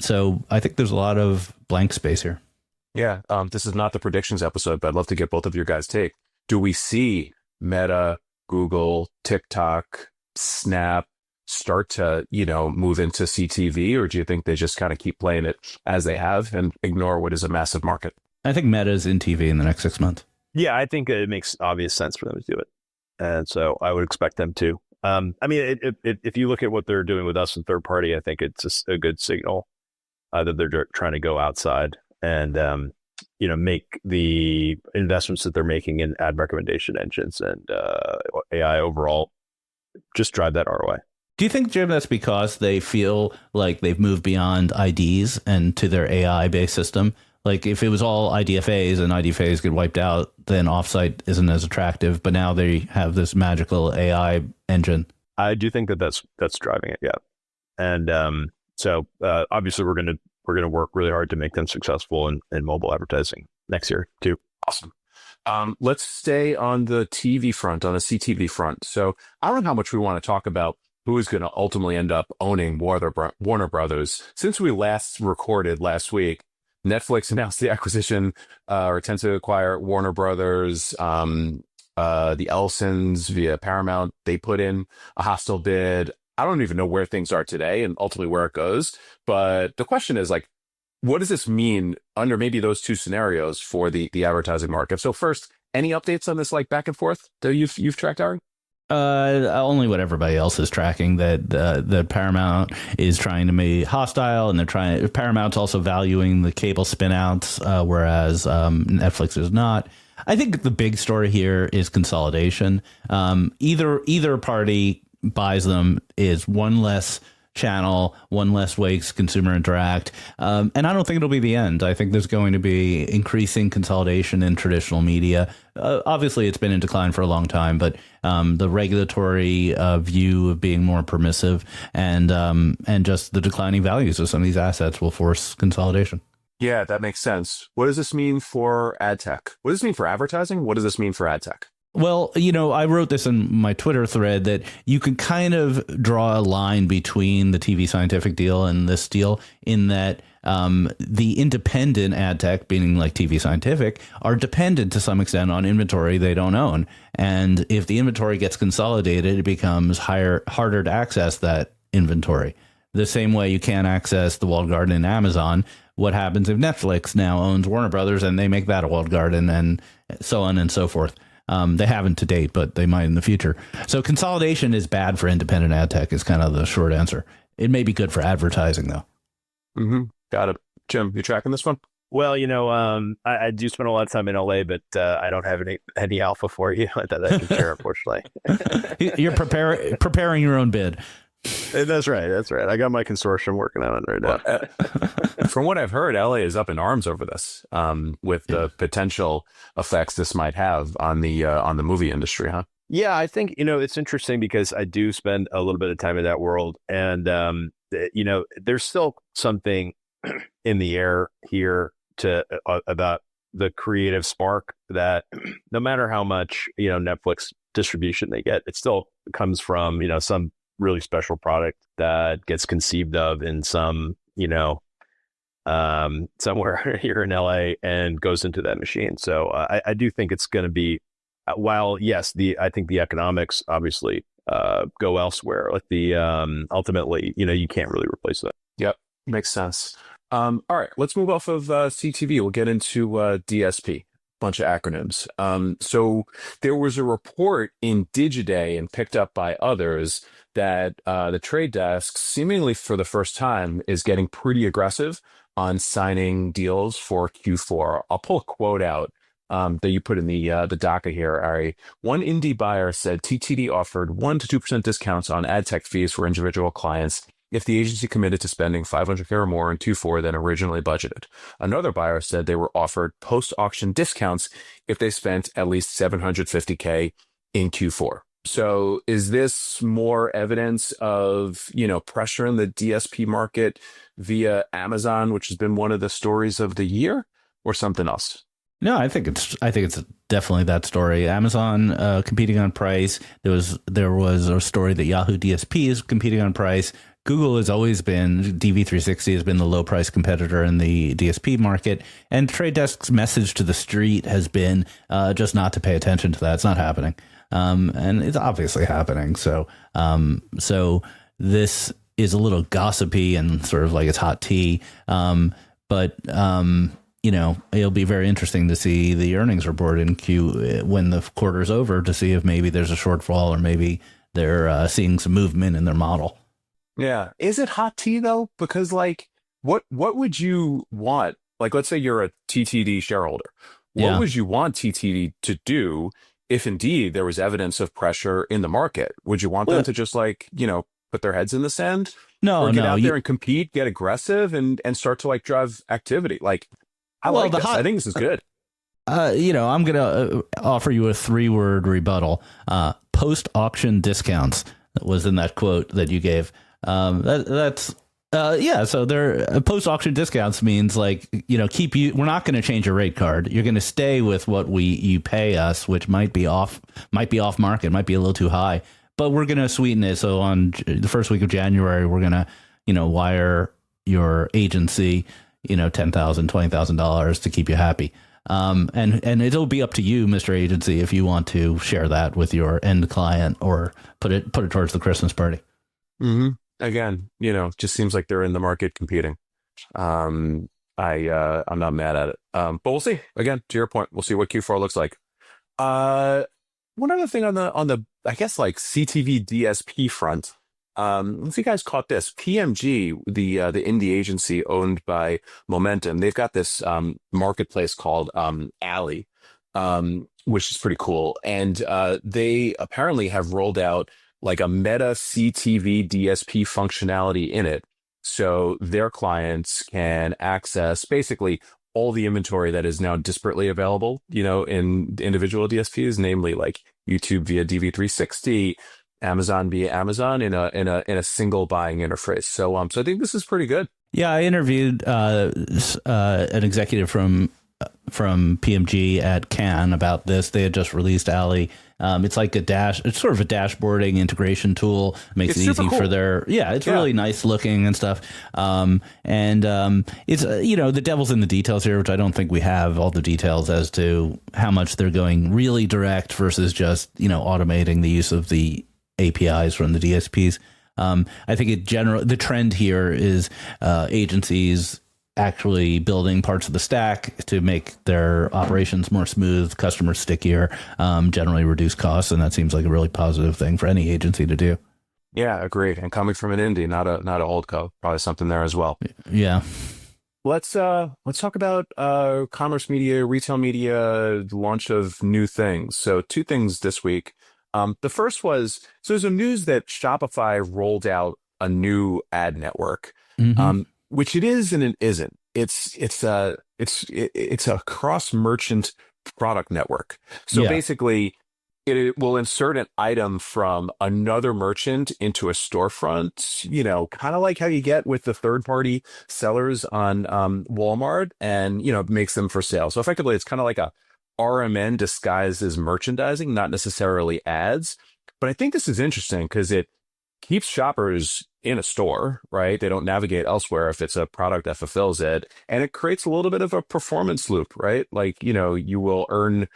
S2: So I think there's a lot of blank space here.
S3: Yeah, this is not the predictions episode, but I'd love to get both of your guys' take. Do we see Meta, Google, TikTok, Snap start to, move into CTV, or do you think they just kind of keep playing it as they have and ignore what is a massive market?
S2: I think Meta's in TV in the next 6 months.
S4: Yeah, I think it makes obvious sense for them to do it. And so I would expect them to. I mean, if you look at what they're doing with us and third party, I think it's a good signal that they're trying to go outside and, make the investments that they're making in ad recommendation engines and AI overall, just drive that ROI.
S2: Do you think, Jim, that's because they feel like they've moved beyond IDs and to their AI-based system? Like if it was all IDFAs and IDFAs get wiped out, then offsite isn't as attractive. But now they have this magical AI engine.
S4: I do think that's driving it. Yeah. And so obviously we're going to work really hard to make them successful in mobile advertising next year too.
S3: Awesome. Let's stay on the TV front, on the CTV front. So I don't know how much we want to talk about who is going to ultimately end up owning Warner Brothers. Since we last recorded last week, Netflix announced the acquisition or intends to acquire Warner Brothers. The Ellisons via Paramount, they put in a hostile bid. I don't even know where things are today and ultimately where it goes. But the question is like, what does this mean under maybe those two scenarios for the advertising market? So first, Any updates on this like back and forth that you've tracked, Ari?
S2: Only what everybody else is tracking, that the Paramount is trying to be hostile, and Paramount's also valuing the cable spinouts, whereas Netflix is not. I think the big story here is consolidation. Either party buys them is one less channel, one less ways consumer interact. And I don't think it'll be the end. I think there's going to be increasing consolidation in traditional media. Obviously, it's been in decline for a long time, but the regulatory view of being more permissive and just the declining values of some of these assets will force consolidation.
S3: Yeah, that makes sense. What does this mean for ad tech? What does this mean for advertising? What does this mean for ad tech?
S2: Well, I wrote this in my Twitter thread that you can kind of draw a line between the tvScientific deal and this deal in that the independent ad tech, meaning like tvScientific, are dependent to some extent on inventory they don't own. And if the inventory gets consolidated, it becomes harder to access that inventory. The same way you can't access the walled garden in Amazon. What happens if Netflix now owns Warner Brothers and they make that a walled garden, and so on and so forth? They haven't to date, but they might in the future. So consolidation is bad for independent ad tech is kind of the short answer. It may be good for advertising, though.
S3: Mm-hmm. Got it. Jim, you tracking this one?
S4: Well, I do spend a lot of time in LA, but I don't have any alpha for you that I can share, unfortunately.
S2: You're preparing your own bid.
S4: That's right. I got my consortium working on it right now.
S3: From what I've heard, LA is up in arms over this, with the potential effects this might have on the movie industry, huh?
S4: Yeah, I think, it's interesting because I do spend a little bit of time in that world, and there's still something in the air here about the creative spark that no matter how much Netflix distribution they get, it still comes from some really special product that gets conceived of in some somewhere here in LA and goes into that machine. So I do think it's going to be, while yes, I think the economics obviously go elsewhere. Like ultimately, you can't really replace that.
S3: Yep, makes sense. All right, let's move off of CTV. We'll get into DSP. Bunch of acronyms. So there was a report in Digiday and picked up by others that the trade desk, seemingly for the first time, is getting pretty aggressive on signing deals for Q4. I'll pull a quote out that you put in the DACA here, Ari. One indie buyer said TTD offered 1% to 2% discounts on ad tech fees for individual clients if the agency committed to spending $500K or more in Q4 than originally budgeted. Another buyer said they were offered post-auction discounts if they spent at least $750K in Q4. So is this more evidence of, pressure in the DSP market via Amazon, which has been one of the stories of the year, or something else?
S2: No, I think it's definitely that story. Amazon competing on price. There was a story that Yahoo DSP is competing on price. Google has always been, DV360 has been the low price competitor in the DSP market. And Trade Desk's message to the street has been just not to pay attention to that. It's not happening. And it's obviously happening. So this is a little gossipy and sort of like it's hot tea. But it'll be very interesting to see the earnings report in when the quarter's over to see if maybe there's a shortfall or maybe they're seeing some movement in their model.
S3: Yeah. Is it hot tea though? Because what would you want? Like, let's say you're a TTD shareholder. What would you want TTD to do if indeed there was evidence of pressure in the market? Would you want them to just put their heads in the sand?
S2: No,
S3: or get out there and compete, get aggressive and start to drive activity? I think this is good.
S2: I'm going to offer you a 3-word rebuttal. Post-auction discounts was in that quote that you gave. So they're post-auction discounts means we're not going to change your rate card. You're going to stay with what you pay us, which might be off market, might be a little too high, but we're going to sweeten it. So on the first week of January, we're going to, wire your agency, $10,000, $20,000 to keep you happy. And it'll be up to you, Mr. Agency, if you want to share that with your end client or put it towards the Christmas party.
S3: Mm-hmm. Again, just seems like they're in the market competing. I'm not mad at it. But we'll see. Again, to your point, we'll see what Q4 looks like. One other thing on the I guess like CTV DSP front. If you guys caught this, PMG, the indie agency owned by Momentum, they've got this marketplace called Alley, which is pretty cool. And they apparently have rolled out like a Meta CTV DSP functionality in it. So their clients can access basically all the inventory that is now disparately available, in individual DSPs, namely like YouTube via DV360, Amazon via Amazon in a single buying interface. So I think this is pretty good.
S2: Yeah, I interviewed an executive from PMG at Cannes about this. They had just released Alley. It's like it's sort of a dashboarding integration tool. Makes it easy for it's really nice looking and stuff. It's, the devil's in the details here, which I don't think we have all the details as to how much they're going really direct versus just, automating the use of the APIs from the DSPs. I think the trend here is agencies actually building parts of the stack to make their operations more smooth, customers stickier, generally reduce costs, and that seems like a really positive thing for any agency to do.
S3: Yeah, agreed. And coming from an indie, not a holdco, probably something there as well.
S2: Yeah.
S3: Let's talk about commerce media, retail media, the launch of new things. So 2 things this week. The first was, so there's some news that Shopify rolled out a new ad network. Mm-hmm. Which it is and it isn't. It's a cross merchant product network. So basically, it will insert an item from another merchant into a storefront. Kind of like how you get with the third party sellers on Walmart, and makes them for sale. So effectively, it's kind of like a RMN disguised as merchandising, not necessarily ads. But I think this is interesting because it keeps shoppers in a store, right? They don't navigate elsewhere if it's a product that fulfills it. And it creates a little bit of a performance loop, right? Like, you will earn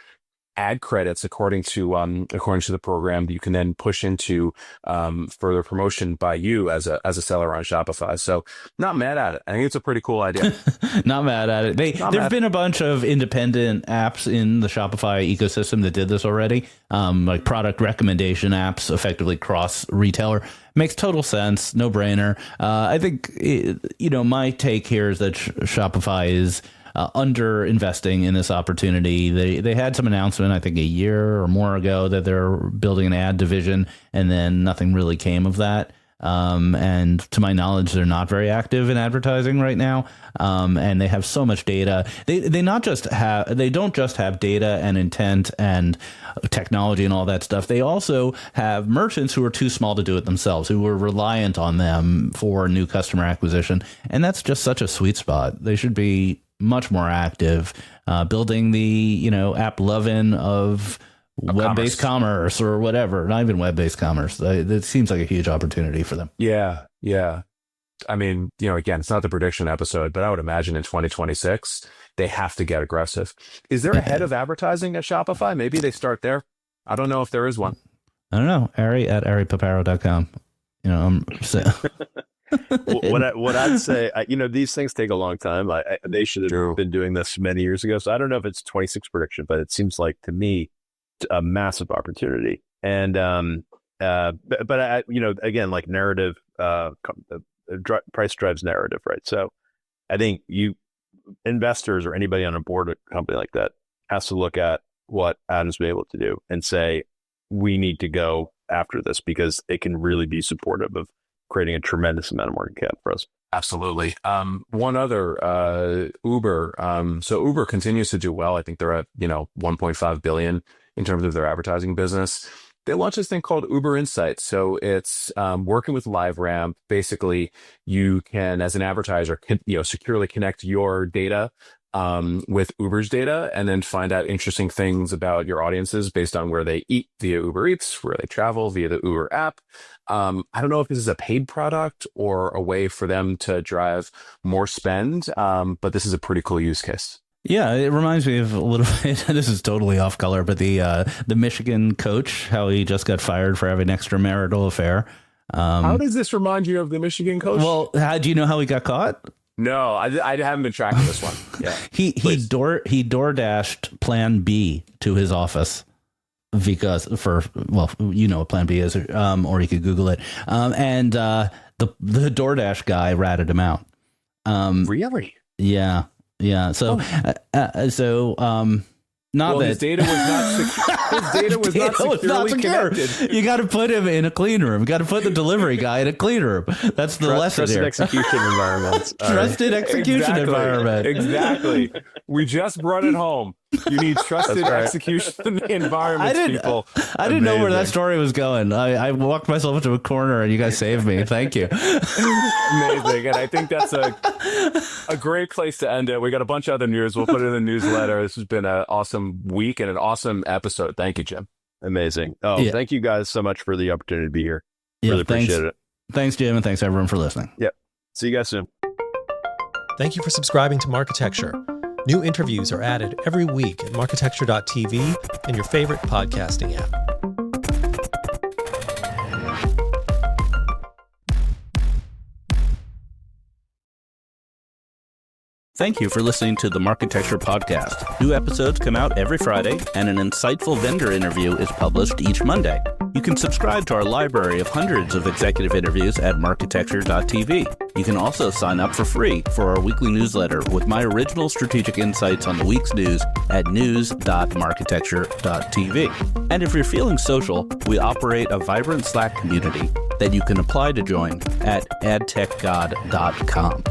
S3: ad credits according to the program that you can then push into further promotion by you as a seller on Shopify. So not mad at it. I think it's a pretty cool idea.
S2: Not mad at it. There've been a bunch of independent apps in the Shopify ecosystem that did this already, like product recommendation apps, effectively cross retailer. Makes total sense. No brainer. I think, my take here is that Shopify is under investing in this opportunity. They had some announcement, I think a year or more ago, that they're building an ad division, and then nothing really came of that. And to my knowledge, they're not very active in advertising right now. And they have so much data. They don't just have data and intent and technology and all that stuff. They also have merchants who are too small to do it themselves, who are reliant on them for new customer acquisition. And that's just such a sweet spot. They should be much more active, building the, AppLovin of web-based commerce or whatever. Not even web-based commerce. It seems like a huge opportunity for them.
S3: Yeah. I mean, again, it's not the prediction episode, but I would imagine in 2026, they have to get aggressive. Is there a head of advertising at Shopify? Maybe they start there. I don't know if there is one.
S2: I don't know. Ari at aripaparo.com.
S4: What I'd say, these things take a long time. They should have been doing this many years ago. So I don't know if it's 26 prediction, but it seems like to me a massive opportunity. And again, like narrative, price drives narrative, right? So I think investors or anybody on a board of a company like that has to look at what Adam's been able to do and say, we need to go after this because it can really be supportive of creating a tremendous amount of market cap for us.
S3: Absolutely. One other, Uber. So Uber continues to do well. I think they're at, 1.5 billion in terms of their advertising business. They launched this thing called Uber Insights. So it's working with LiveRamp. Basically, you can, as an advertiser, securely connect your data with Uber's data and then find out interesting things about your audiences based on where they eat via Uber Eats, where they travel via the Uber app. I don't know if this is a paid product or a way for them to drive more spend, but this is a pretty cool use case.
S2: Yeah, it reminds me of a little bit, this is totally off color, but the Michigan coach, how he just got fired for having an extramarital affair.
S3: How does this remind you of the Michigan coach?
S2: Well, do you know how he got caught?
S3: No, I haven't been tracking this one. Yeah,
S2: he door dashed Plan B to his office. because you know what Plan B is, or you could Google it. And the DoorDash guy ratted him out.
S3: Really?
S2: Yeah. So,
S3: his data was not securely connected.
S2: You got to put him in a clean room. You got to put the delivery guy in a clean room. That's the lesson
S4: here. Trusted execution environment.
S2: Trusted execution environment.
S3: Exactly. We just brought it home. You need trusted execution in the environment, people.
S2: I didn't know where that story was going. I walked myself into a corner and you guys saved me. Thank you.
S3: Amazing. And I think that's a great place to end it. We got a bunch of other news. We'll put it in the newsletter. This has been an awesome week and an awesome episode. Thank you, Jim.
S4: Amazing. Thank you guys so much for the opportunity to be here. Really appreciate it.
S2: Thanks, Jim. And thanks everyone for listening.
S4: Yep. See you guys soon.
S7: Thank you for subscribing to Marketecture. New interviews are added every week at marketecture.tv and your favorite podcasting app.
S2: Thank you for listening to the Marketecture podcast. New episodes come out every Friday, and an insightful vendor interview is published each Monday. You can subscribe to our library of hundreds of executive interviews at marketecture.tv. You can also sign up for free for our weekly newsletter with my original strategic insights on the week's news at news.marketecture.tv. And if you're feeling social, we operate a vibrant Slack community that you can apply to join at adtechgod.com.